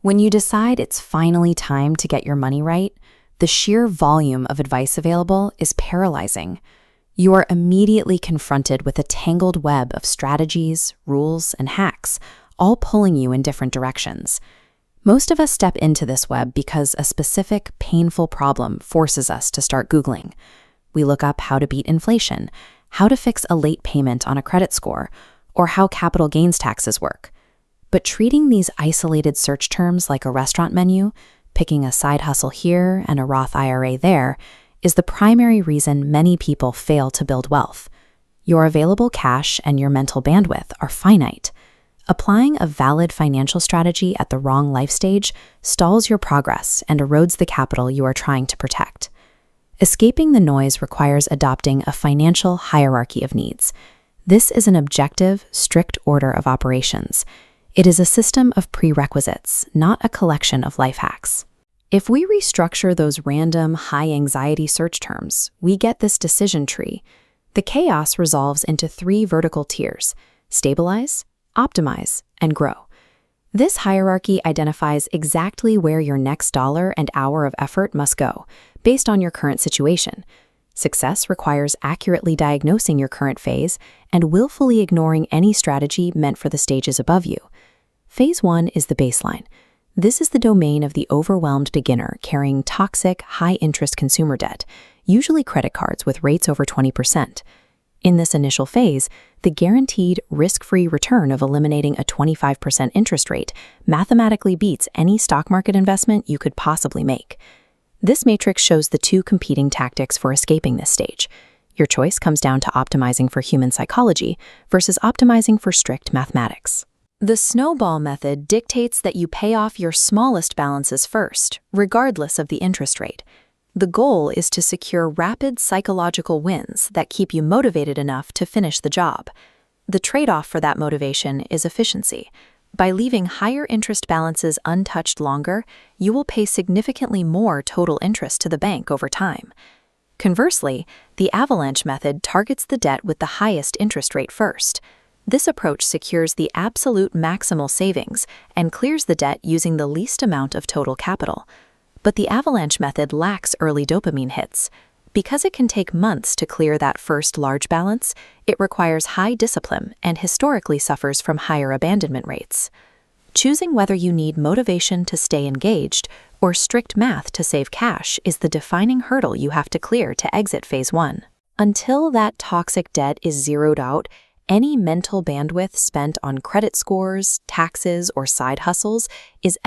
When you decide it's finally time to get your money right, the sheer volume of advice available is paralyzing. You are immediately confronted with a tangled web of strategies, rules, and hacks, all pulling you in different directions. Most of us step into this web because a specific, painful problem forces us to start Googling. We look up how to beat inflation, how to fix a late payment on a credit score, or how capital gains taxes work. But treating these isolated search terms like a restaurant menu, picking a side hustle here and a Roth IRA there, is the primary reason many people fail to build wealth. Your available cash and your mental bandwidth are finite. Applying a valid financial strategy at the wrong life stage stalls your progress and erodes the capital you are trying to protect. Escaping the noise requires adopting a financial hierarchy of needs. This is an objective, strict order of operations. It is a system of prerequisites, not a collection of life hacks. If we restructure those random, high-anxiety search terms, we get this decision tree. The chaos resolves into 3 vertical tiers: stabilize, optimize, and grow. This hierarchy identifies exactly where your next dollar and hour of effort must go, based on your current situation. Success requires accurately diagnosing your current phase and willfully ignoring any strategy meant for the stages above you. Phase 1 is the baseline. This is the domain of the overwhelmed beginner carrying toxic, high-interest consumer debt, usually credit cards with rates over 20%. In this initial phase, the guaranteed risk-free return of eliminating a 25% interest rate mathematically beats any stock market investment you could possibly make. This matrix shows the 2 competing tactics for escaping this stage. Your choice comes down to optimizing for human psychology versus optimizing for strict mathematics. The snowball method dictates that you pay off your smallest balances first, regardless of the interest rate. The goal is to secure rapid psychological wins that keep you motivated enough to finish the job. The trade-off for that motivation is efficiency. By leaving higher interest balances untouched longer, you will pay significantly more total interest to the bank over time. Conversely, the avalanche method targets the debt with the highest interest rate first. This approach secures the absolute maximal savings and clears the debt using the least amount of total capital. But the avalanche method lacks early dopamine hits. Because it can take months to clear that first large balance, it requires high discipline and historically suffers from higher abandonment rates. Choosing whether you need motivation to stay engaged or strict math to save cash is the defining hurdle you have to clear to exit phase 1. Until that toxic debt is zeroed out, any mental bandwidth spent on credit scores, taxes, or side hustles is